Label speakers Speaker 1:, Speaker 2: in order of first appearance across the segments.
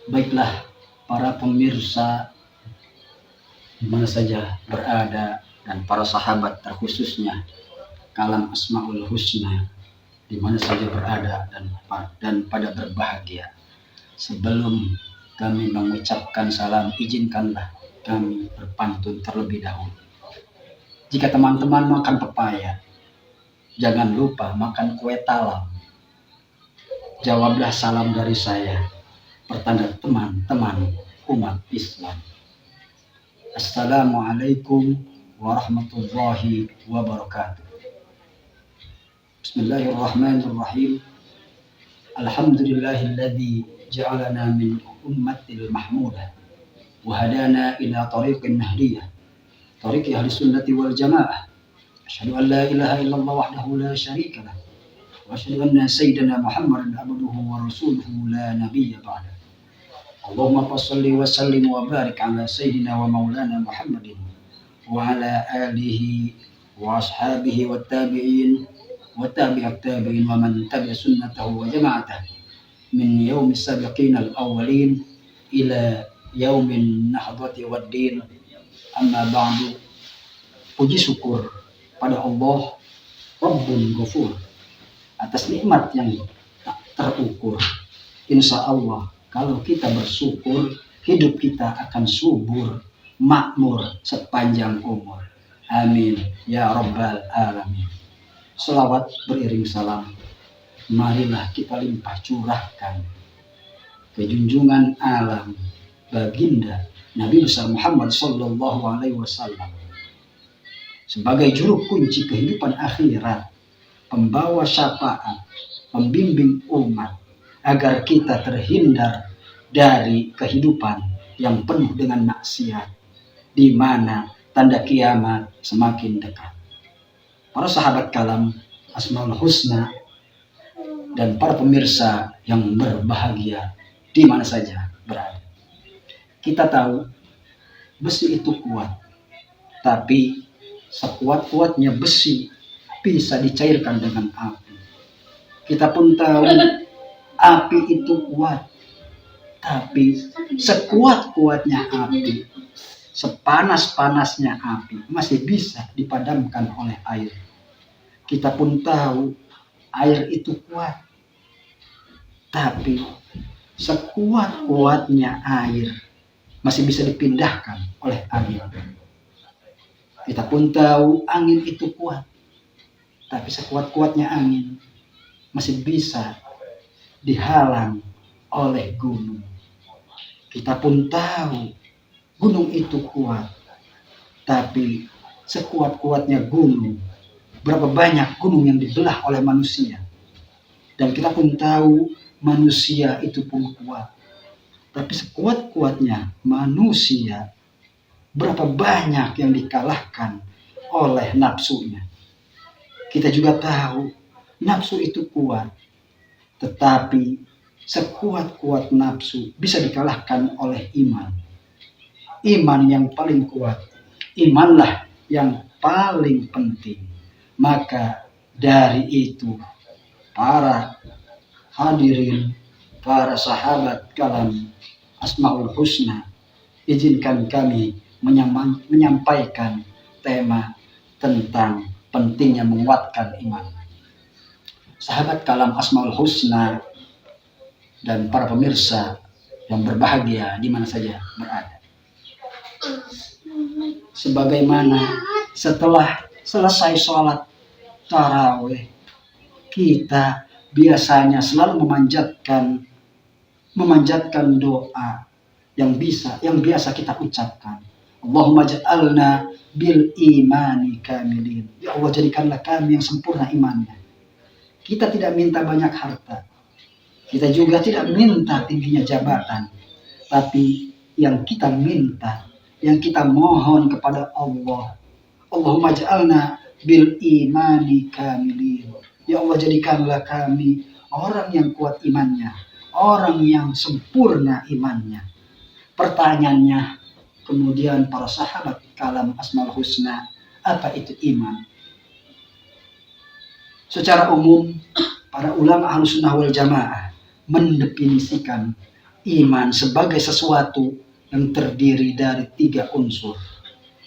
Speaker 1: Baiklah para pemirsa di mana saja berada dan para sahabat terkhususnya Kalam Asmaul Husna di mana saja berada dan pada berbahagia. Sebelum kami mengucapkan salam, izinkanlah kami berpantun terlebih dahulu. Jika teman-teman makan pepaya, jangan lupa makan kue talam. Jawablah salam dari saya, pertanda teman-teman umat Islam. Assalamualaikum warahmatullahi wabarakatuh. Bismillahirrahmanirrahim. Alhamdulillahilladzi ja'alana min ummatil mahmudah wa hadana ila tariqin nahdiyah, tariqi ahli sunnati wal jamaah. Asyhadu an la ilaha illallah wahdahu la syarika lah wa asyhadu anna sayyidana Muhammadan abduhu wa rasuluhu la nabiyya ba'da. Allahumma shalli wa sallim wa barik ala sayyidina wa maulana Muhammadin wa ala alihi wa ashabihi wa tabi'in wa tabi'at tabi'in wa man tabi'a sunnatahu wa jama'atahu min yaumis sabiqin al-awwalin ila yaumin nahdati wad din. Amma ba'du. Puji syukur pada Allah Rabbul Ghafur atas nikmat yang tak terukur. Insya Allah kalau kita bersyukur, hidup kita akan subur, makmur sepanjang umur. Amin ya rabbal alamin. Selawat beriring salam, marilah kita limpah curahkan ke junjungan alam baginda Nabi besar Muhammad sallallahu alaihi wasallam sebagai juru kunci kehidupan akhirat, pembawa syafaat, pembimbing umat agar kita terhindar dari kehidupan yang penuh dengan maksiat, di mana tanda kiamat semakin dekat. Para sahabat Kalam Asmaul Husna dan para pemirsa yang berbahagia di mana saja berada. Kita tahu besi itu kuat, tapi sekuat-kuatnya besi bisa dicairkan dengan api. Kita pun tahu api itu kuat, tapi sekuat-kuatnya api, sepanas-panasnya api masih bisa dipadamkan oleh air. Kita pun tahu air itu kuat, tapi sekuat-kuatnya air masih bisa dipindahkan oleh angin. Kita pun tahu angin itu kuat, tapi sekuat-kuatnya angin masih bisa dihalang oleh gunung. Kita pun tahu gunung itu kuat, tapi sekuat-kuatnya gunung, berapa banyak gunung yang dibelah oleh manusia. Dan kita pun tahu manusia itu pun kuat, tapi sekuat-kuatnya manusia, berapa banyak yang dikalahkan oleh nafsunya. Kita juga tahu nafsu itu kuat, tetapi sekuat-kuat nafsu bisa dikalahkan oleh iman. Iman yang paling kuat, imanlah yang paling penting. Maka dari itu para hadirin, para sahabat Kalam Asmaul Husna, izinkan kami menyampaikan tema tentang pentingnya menguatkan iman. Sahabat Kalam Asmaul Husna dan para pemirsa yang berbahagia di mana saja berada. Sebagaimana setelah selesai sholat tarawih, kita biasanya selalu memanjatkan doa yang biasa kita ucapkan. Allahumma ja'alna bil imani kamilin. Ya Allah, jadikanlah kami yang sempurna imannya. Kita tidak minta banyak harta. Kita juga tidak minta tingginya jabatan. Tapi yang kita minta, yang kita mohon kepada Allah, Allahumma ja'alna bil imani kamilin. Ya Allah, jadikanlah kami orang yang kuat imannya, orang yang sempurna imannya. Pertanyaannya, kemudian para sahabat Kalam Asmaul Husna, apa itu iman? Secara umum, para ulama Ahlussunnah wal Jamaah mendefinisikan iman sebagai sesuatu yang terdiri dari 3 unsur.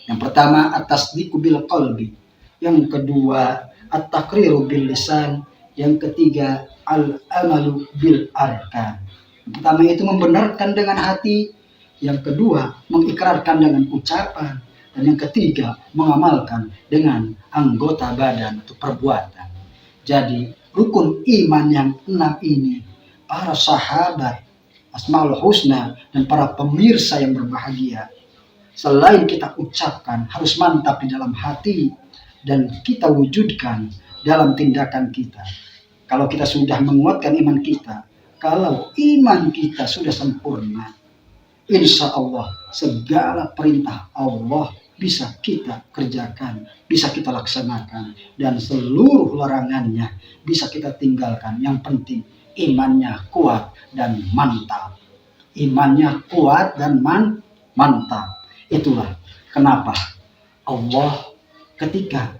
Speaker 1: Yang pertama at-tasdiqu bil qalbi, yang kedua at-taqriru bil lisan, yang ketiga al-amalu bil arkan. Yang pertama itu membenarkan dengan hati, yang kedua mengikrarkan dengan ucapan, dan yang ketiga mengamalkan dengan anggota badan atau perbuatan. Jadi rukun iman yang 6 ini para sahabat Asmaul Husna dan para pemirsa yang berbahagia, selain kita ucapkan, harus mantap di dalam hati dan kita wujudkan dalam tindakan kita. Kalau kita sudah menguatkan iman kita, kalau iman kita sudah sempurna, insya Allah segala perintah Allah bisa kita kerjakan, bisa kita laksanakan, dan seluruh larangannya bisa kita tinggalkan. Yang penting imannya kuat dan mantap. Imannya kuat dan mantap. Itulah kenapa Allah ketika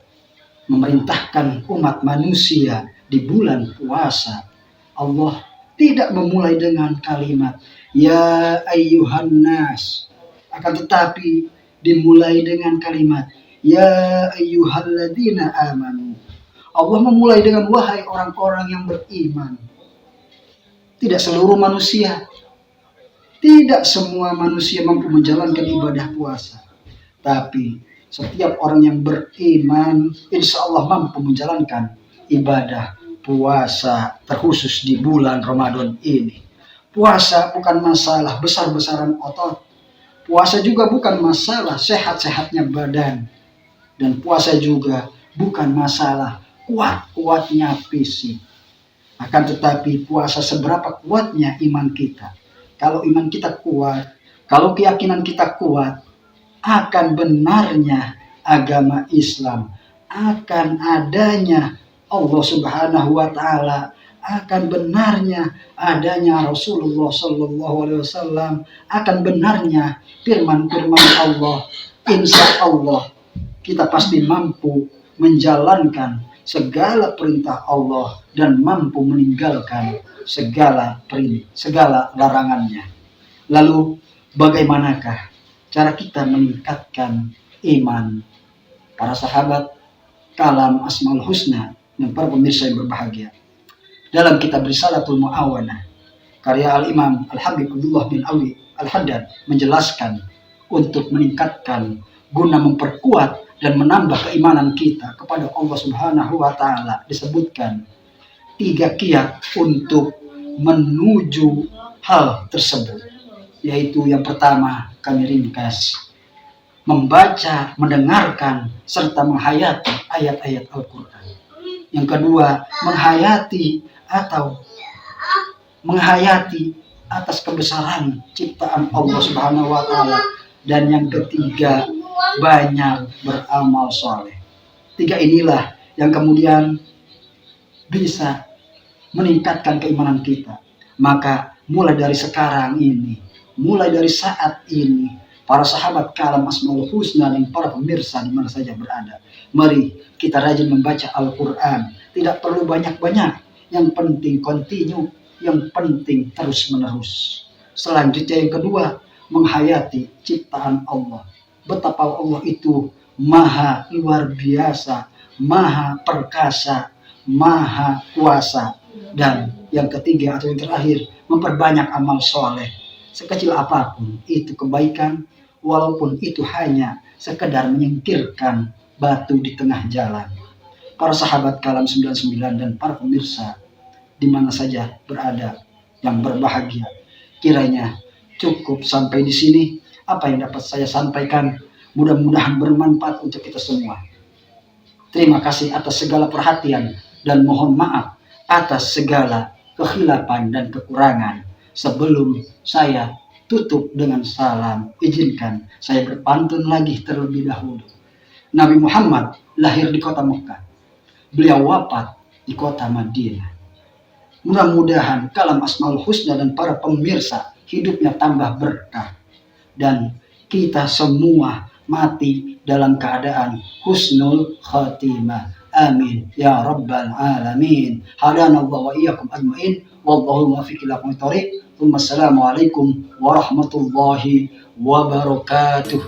Speaker 1: memerintahkan umat manusia di bulan puasa, Allah tidak memulai dengan kalimat ya ayyuhan nas, akan tetapi dimulai dengan kalimat ya ayyuhalladzina amanu. Allah memulai dengan wahai orang-orang yang beriman. Tidak seluruh manusia, tidak semua manusia mampu menjalankan ibadah puasa. Tapi setiap orang yang beriman insya Allah mampu menjalankan ibadah puasa, terkhusus di bulan Ramadan ini. Puasa bukan masalah besar-besaran otot. Puasa juga bukan masalah sehat-sehatnya badan. Dan puasa juga bukan masalah kuat-kuatnya fisik. Akan tetapi puasa seberapa kuatnya iman kita. Kalau iman kita kuat, kalau keyakinan kita kuat, akan benarnya agama Islam, akan adanya Allah Subhanahu wa Ta'ala, akan benarnya adanya Rasulullah Sallallahu Alaihi Wasallam, akan benarnya firman-firman Allah. Insya Allah kita pasti mampu menjalankan segala perintah Allah dan mampu meninggalkan segala larangannya. Lalu bagaimanakah cara kita meningkatkan iman? Para sahabat kalam Asmaul Husna dan para pemirsa yang berbahagia, dalam kitab Risalatul Mu'awanah karya Al-Imam Al-Habib Abdullah bin Alwi Al-Haddad menjelaskan untuk meningkatkan guna memperkuat dan menambah keimanan kita kepada Allah Subhanahu wa Ta'ala, disebutkan 3 kiat untuk menuju hal tersebut. Yaitu yang pertama, kami ringkas, membaca, mendengarkan, serta menghayati ayat-ayat Al-Quran. Yang kedua, menghayati atas kebesaran ciptaan Allah Subhanahu wa Ta'ala. Dan yang ketiga, banyak beramal soleh. 3 inilah yang kemudian bisa meningkatkan keimanan kita. Maka mulai dari sekarang ini, mulai dari saat ini, para sahabat kalam Asmaul Husna dan para pemirsa di mana saja berada, mari kita rajin membaca Al-Quran. Tidak perlu banyak-banyak, yang penting continue, yang penting terus-menerus. Selanjutnya yang kedua, menghayati ciptaan Allah. Betapa Allah itu maha luar biasa, maha perkasa, maha kuasa. Dan yang ketiga atau yang terakhir, memperbanyak amal soleh. Sekecil apapun itu kebaikan, walaupun itu hanya sekedar menyingkirkan batu di tengah jalan. Para sahabat kalam 99 dan para pemirsa di mana saja berada yang berbahagia, kiranya cukup sampai di sini apa yang dapat saya sampaikan. Mudah-mudahan bermanfaat untuk kita semua. Terima kasih atas segala perhatian dan mohon maaf atas segala kekhilafan dan kekurangan. Sebelum saya tutup dengan salam, izinkan saya berpantun lagi terlebih dahulu. Nabi Muhammad lahir di kota Mekah. Beliau wafat di kota Madinah. Mudah-mudahan kalam Asmaul Husna dan para pemirsa hidupnya tambah berkah. Dan kita semua mati dalam keadaan husnul khatimah. آمين يا رب العالمين. هدانا الله وإياكم أجمعين والله الموفق إلى أقوم الطريق. ثم السلام عليكم ورحمة الله وبركاته.